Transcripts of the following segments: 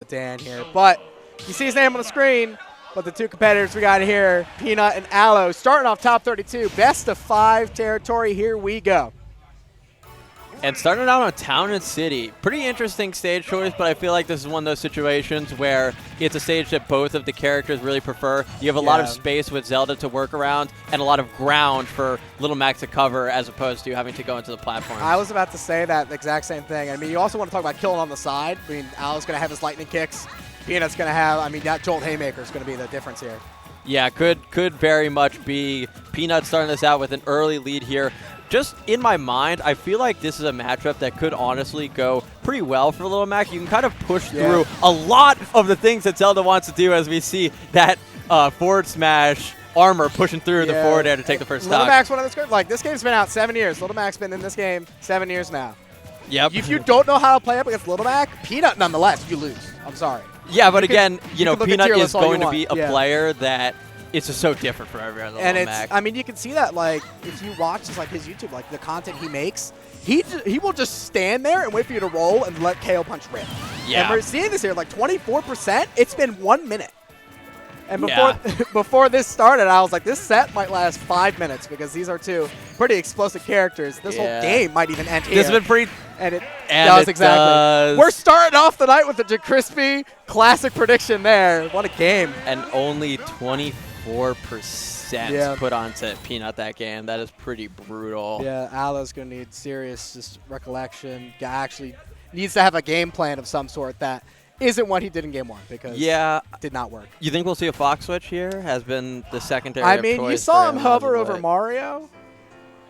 Dan here. But you see his name on the screen. But the two competitors we got here, Peanut and Aloo, starting off top 32. Best of 5 territory. Here we go. And starting out on Town and City. Pretty interesting stage choice, but I feel like this is one of those situations where it's a stage that both of the characters really prefer. You have a lot of space with Zelda to work around and a lot of ground for Little Mac to cover as opposed to having to go into the platform. I was about to say that exact same thing. I mean, you also want to talk about killing on the side. I mean, Aloo's going to have his lightning kicks. Peanut's going to have, I mean, that Jolt Haymaker is going to be the difference here. Yeah, could very much be. Peanut starting this out with an early lead here. Just in my mind, I feel like this is a matchup that could honestly go pretty well for Little Mac. You can kind of push through a lot of the things that Zelda wants to do as we see that forward smash armor pushing through the forward air to take the first stock. Little Mac's one of those, like, this game's been out 7 years. Little Mac's been in this game 7 years now. Yep. If you don't know how to play up against Little Mac, Peanut nonetheless, you lose. I'm sorry. Yeah, but again, you know, Peanut is going to be a Yeah. player that it's just so different for every other And Little it's, Mac. I mean, you can see that, like, if you watch his YouTube, like, the content he makes, he will just stand there and wait for you to roll and let KO punch rip. Yeah. And we're seeing this here, like, 24%. It's been 1 minute. And Yeah. before this started, I was like, this set might last 5 minutes because these are two pretty explosive characters. This whole game might even end here. This has been pretty... And it does exactly. Does. We're starting off the night with the Crispy classic prediction there. What a game. And only 24% put onto Peanut that game. That is pretty brutal. Yeah, Aloo's going to need serious just recollection. Actually needs to have a game plan of some sort that isn't what he did in game 1 because it did not work. You think we'll see a Fox switch here? Has been the secondary I mean, you saw him hover over late. Mario.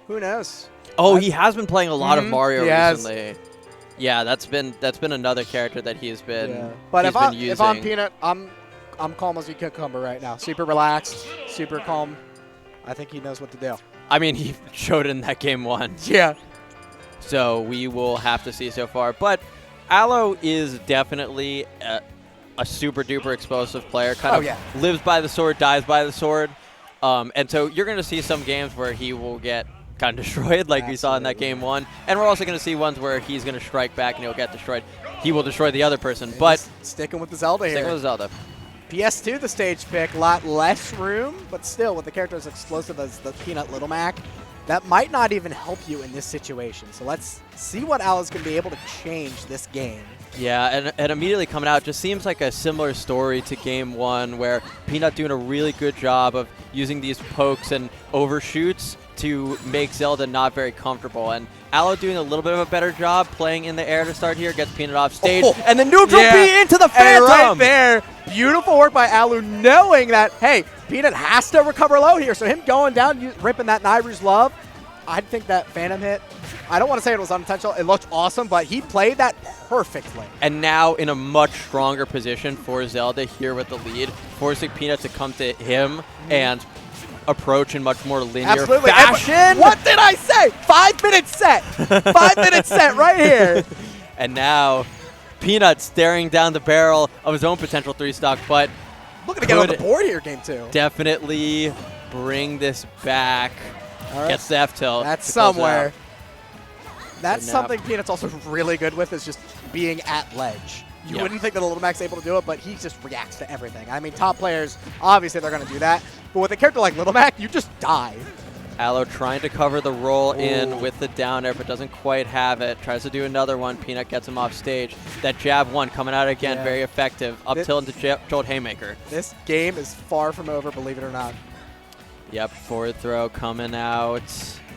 Who knows? Oh, he has been playing a lot of Mario Yes. recently. Yeah, that's been another character that he's been But he's been using. if I'm Peanut, I'm calm as a cucumber right now. Super relaxed, super calm. I think he knows what to do. I mean, he showed it in that game 1. Yeah. So we will have to see so far. But Aloo is definitely a super duper explosive player. Kind of lives by the sword, dies by the sword. And so you're going to see some games where he will get kind of destroyed like we saw in that game 1. And we're also going to see ones where he's going to strike back and he'll get destroyed. He will destroy the other person. But sticking with the Zelda here. Sticking with Zelda. PS2, the stage pick, a lot less room, but still with the character as explosive as the Peanut Little Mac, that might not even help you in this situation. So let's see what Aloo's going to be able to change this game. Yeah, and immediately coming out just seems like a similar story to game 1 where Peanut doing a really good job of using these pokes and overshoots to make Zelda not very comfortable. And Aloo doing a little bit of a better job playing in the air to start here, gets Peanut off stage, and the neutral B into the Phantom! And right there, beautiful work by Aloo, knowing that, hey, Peanut has to recover low here, so him going down, ripping that Nairu's Love, I think that Phantom hit, I don't want to say it was unintentional, it looked awesome, but he played that perfectly. And now in a much stronger position for Zelda here with the lead, forcing Peanut to come to him and approach in much more linear fashion. What did I say? 5 minute set. 5 minute set right here. And now Peanut staring down the barrel of his own potential 3-stock, but looking to get on the board here, game 2. Definitely bring this back. Right. Gets the F-tilt. That's somewhere. That's something Peanut's also really good with, is just being at ledge. You wouldn't think that a Little Mac's able to do it, but he just reacts to everything. I mean, top players, obviously they're going to do that. But with a character like Little Mac, you just die. Aloo trying to cover the roll in with the down air, but doesn't quite have it. Tries to do another one. Peanut gets him off stage. That jab 1 coming out again, very effective. Up tilt into Jolt Haymaker. This game is far from over, believe it or not. Yep, forward throw coming out.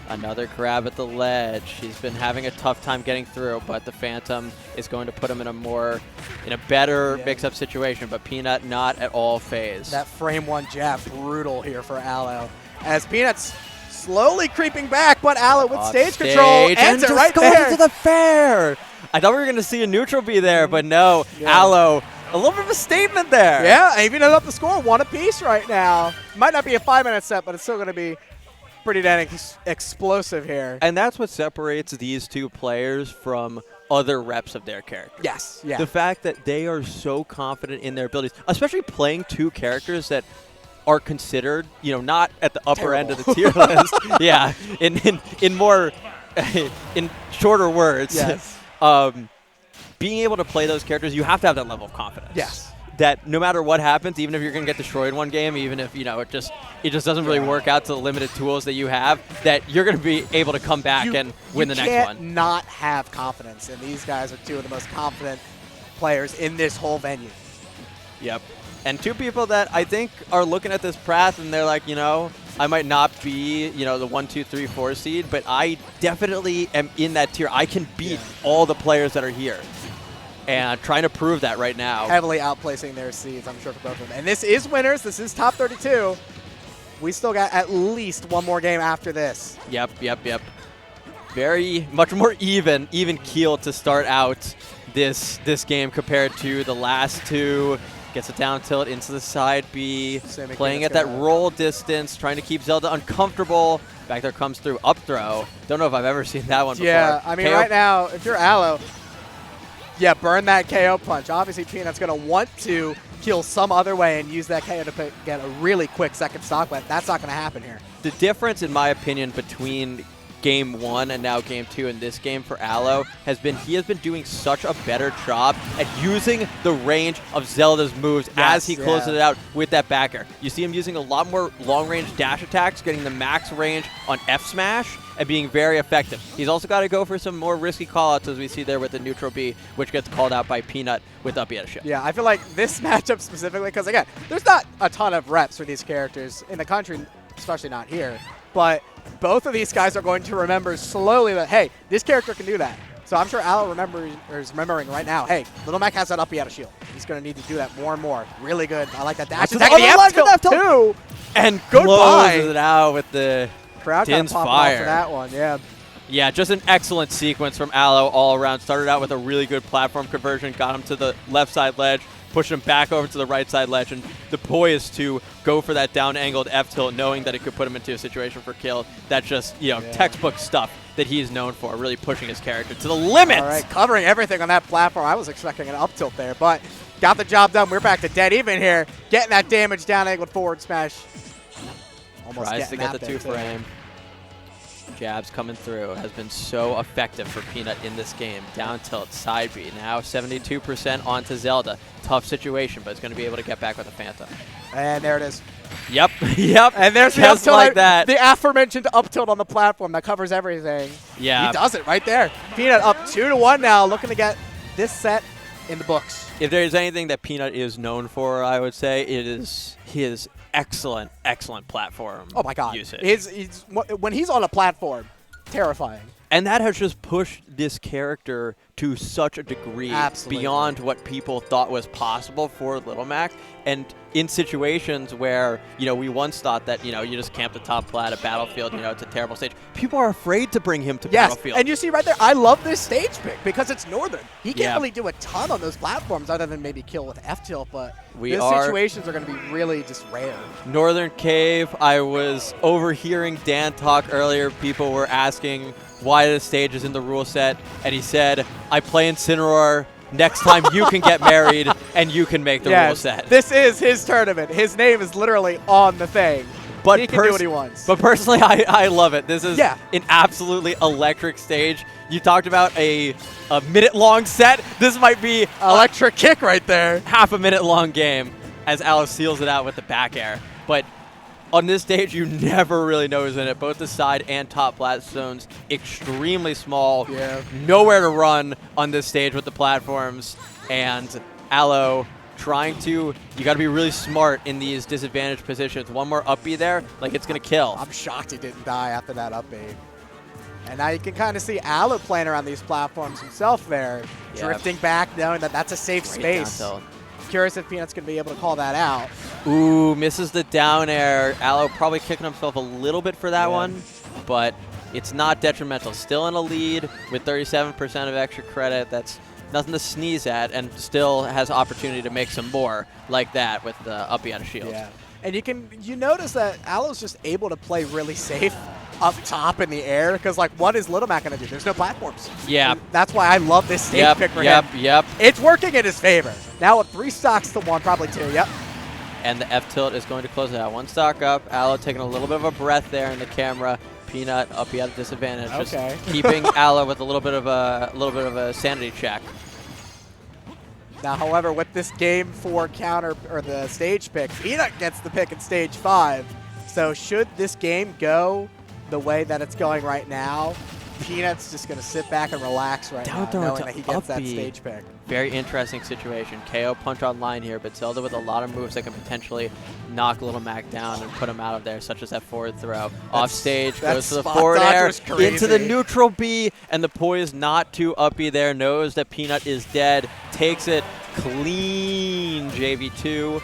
Another grab at the ledge. He's been having a tough time getting through, but the Phantom is going to put him in a better mix-up situation, but Peanut not at all phased. That frame 1 jab, brutal here for Aloo. As Peanut's slowly creeping back, but Aloo with stage control ends it right there. To the fair. I thought we were going to see a neutral be there, but no. Aloo, a little bit of a statement there. Yeah, even up the score, 1 apiece right now. Might not be a 5 minute set, but it's still going to be pretty dang explosive here. And that's what separates these two players from other reps of their characters. Yes, yeah. The fact that they are so confident in their abilities, especially playing two characters that are considered, you know, not at the upper end of the tier list. Yeah, in more in shorter words. Yes. being able to play those characters, you have to have that level of confidence. Yes. That no matter what happens, even if you're going to get destroyed one game, even if it just doesn't really work out to the limited tools that you have, that you're going to be able to come back and win the next one. You can't not have confidence, and these guys are two of the most confident players in this whole venue. Yep. And two people that I think are looking at this path and they're like, I might not be, the 1, 2, 3, 4 seed, but I definitely am in that tier. I can beat all the players that are here. And trying to prove that right now. Heavily outplacing their seeds, I'm sure, for both of them. And this is winners. This is top 32. We still got at least one more game after this. Yep. Very much more even keel to start out this game compared to the last two. Gets a down tilt into the side B, playing at that roll distance, trying to keep Zelda uncomfortable. Back there comes through up throw. Don't know if I've ever seen that one before. Yeah, I mean, right now, if you're Aloo, burn that KO punch. Obviously, Peanut's going to want to kill some other way and use that KO to get a really quick second stock, but that's not going to happen here. The difference, in my opinion, between Game 1 and now Game 2 in this game for Aloo has been he has been doing such a better job at using the range of Zelda's moves as he closes it out with that back air. You see him using a lot more long-range dash attacks, getting the max range on F smash, and being very effective. He's also got to go for some more risky callouts, as we see there with the neutral B, which gets called out by Peanut with up air shift. Yeah, I feel like this matchup specifically, because again, there's not a ton of reps for these characters in the country, especially not here, but both of these guys are going to remember slowly that, hey, this character can do that. So I'm sure Aloo is remembering right now, hey, Little Mac has that up out of shield. He's going to need to do that more and more. Really good. I like that dash attack. The F tilt too. And goodbye. Closes it out with the crowd kind of popping off for that one, yeah. Yeah, just an excellent sequence from Aloo all around. Started out with a really good platform conversion, got him to the left side ledge, pushed him back over to the right side ledge, and the poise to go for that down-angled F-tilt, knowing that it could put him into a situation for kill. That's just, textbook stuff that he is known for, really pushing his character to the limit. All right, covering everything on that platform. I was expecting an up-tilt there, but got the job done. We're back to dead even here, getting that damage down-angled forward smash. Almost tries to get the two frame. Jabs coming through. Has been so effective for Peanut in this game. Down tilt, side B. Now 72% onto Zelda. Tough situation, but it's going to be able to get back with the Phantom. And there it is. Yep. And there's the just up tilt, like that. The aforementioned up tilt on the platform that covers everything. Yeah. He does it right there. Peanut up 2-1 now, looking to get this set in the books. If there's anything that Peanut is known for, I would say it is his excellent platform Oh my God! usage. When he's on a platform, terrifying. And that has just pushed this character to such a degree beyond what people thought was possible for Little Mac. And in situations where, we once thought that, you just camp the top plat at Battlefield, it's a terrible stage. People are afraid to bring him to Battlefield. And you see right there, I love this stage pick because it's Northern. He can't really do a ton on those platforms other than maybe kill with F-tilt, but those situations are going to be really just rare. Northern Cave, I was overhearing Dan talk earlier. People were asking why the stage is in the rule set, and he said, I play Incineroar. Next time you can get married and you can make the rule set. This is his tournament. His name is literally on the thing. But he can do what he wants. But personally, I love it. This is an absolutely electric stage. You talked about a minute-long set. This might be electric kick right there. Half a minute-long game as Aloo seals it out with the back air. But on this stage, you never really know who's in it. Both the side and top plat zones, extremely small. Yeah. Nowhere to run on this stage with the platforms. And Aloo trying to, you got to be really smart in these disadvantaged positions. One more up B there, like it's going to kill. I'm shocked he didn't die after that up B. And now you can kind of see Aloo playing around these platforms himself there, drifting back, knowing that that's a safe space. Curious if Peanut's going to be able to call that out. Ooh, misses the down air. Aloo probably kicking himself a little bit for that one, but it's not detrimental. Still in a lead with 37% of extra credit. That's nothing to sneeze at, and still has opportunity to make some more like that with the up out of shield. Yeah, and you notice that Aloo's just able to play really safe up top in the air, because like, what is Little Mac going to do? There's no platforms. Yeah. And that's why I love this stage pick for him. It's working in his favor. Now with 3 stocks to 1, probably 2, And the F-tilt is going to close it out. 1 stock up. Aloo taking a little bit of a breath there in the camera. Peanut up at a disadvantage. Just keeping Aloo with a little bit of a sanity check. Now, however, with this game 4 counter, or the stage pick, Peanut gets the pick in stage 5. So should this game go the way that it's going right now, Peanut's just going to sit back and relax right now, knowing that he gets that stage pick. Very interesting situation. KO punch online here, but Zelda with a lot of moves that can potentially knock Little Mac down and put him out of there, such as that forward throw. Off stage, goes to the forward air, into the neutral B, and the poise not too uppy there, knows that Peanut is dead, takes it clean, JV2,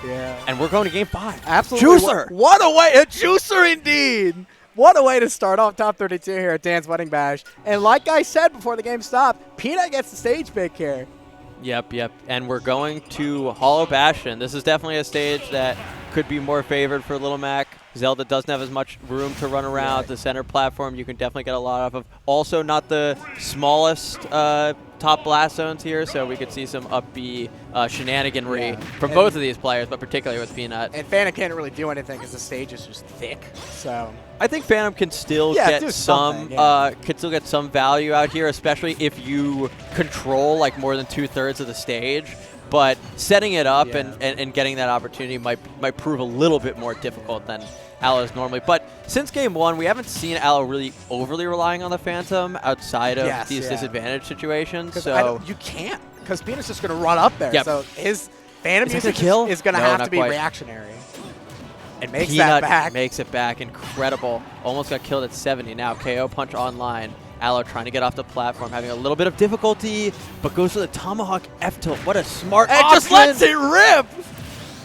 and we're going to game 5. Absolutely. Juicer! What a way, a juicer indeed! What a way to start off top 32 here at Dan's Wedding Bash. And like I said before the game stopped, Peanut gets the stage pick here. Yep. And we're going to Hollow Bastion. This is definitely a stage that could be more favored for Little Mac. Zelda doesn't have as much room to run around. The center platform you can definitely get a lot off of. Also not the smallest top blast zones here, so we could see some up B shenaniganry from both of these players, but particularly with Peanut. And Phantom can't really do anything because the stage is just thick. So I think Phantom can still get some value out here, especially if you control like more than 2/3 of the stage. But setting it up and getting that opportunity might prove a little bit more difficult than Aloo's normally. But since game 1, we haven't seen Aloo really overly relying on the Phantom outside of these disadvantage situations. So you can't, because Peanut's just going to run up there. Yep. So his Phantom usage is going to have to be reactionary. And makes Peanut that back. Makes it back. Incredible. Almost got killed at 70. Now KO punch online. Aloo trying to get off the platform, having a little bit of difficulty, but goes for the Tomahawk F-tilt. What a smart option. Just lets it rip!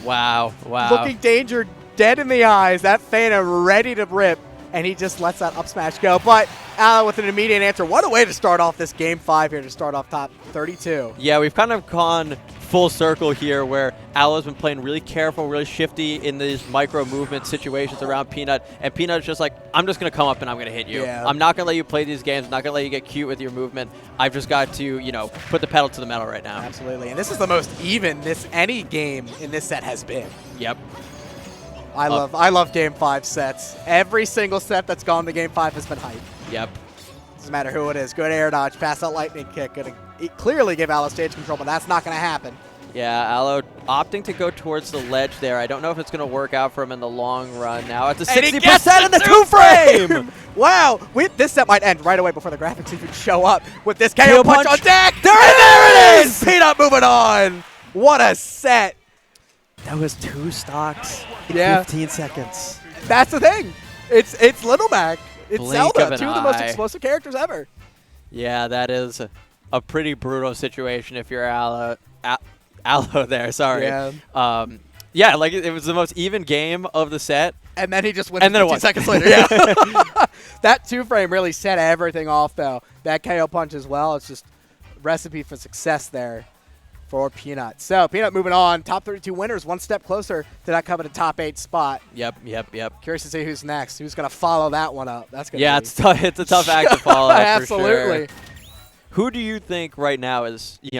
Wow. Looking danger dead in the eyes. That Phantom ready to rip, and he just lets that up smash go. But Aloo with an immediate answer. What a way to start off this game 5 here, to start off top 32. Yeah, we've kind of gone full circle here where Aloo's been playing really careful, really shifty in these micro movement situations around Peanut, and Peanut's just like, I'm just going to come up and I'm going to hit you. I'm not going to let you play these games. I'm not going to let you get cute with your movement. I've just got to, put the pedal to the metal right now. Absolutely, and this is the most even any game in this set has been. Yep. I love game 5 sets. Every single set that's gone to game 5 has been hype. Yep. Doesn't matter who it is. Good air dodge, pass that lightning kick. Going to clearly give Aloo stage control, but that's not going to happen. Yeah, Aloo opting to go towards the ledge there. I don't know if it's going to work out for him in the long run. Now it's a 60% in the 2-frame! Wow! This set might end right away before the graphics even show up with this KO punch on deck! There it is! Peanut moving on! What a set! That was 2 stocks in 15 seconds. That's the thing. It's Little Mac. It's Zelda, 2 of the most explosive characters ever. Yeah, that is a pretty brutal situation if you're Aloo there, sorry. Yeah, like it was the most even game of the set. And then he just wins 15 seconds later. Yeah. That 2-frame really set everything off, though. That KO punch as well. It's just recipe for success there for Peanut. So Peanut moving on. Top 32 winners, 1 step closer to that coveted top 8 spot. Yep. Curious to see who's next. Who's going to follow that one up? That's gonna it's a tough act to follow. Absolutely. For sure. Who do you think right now is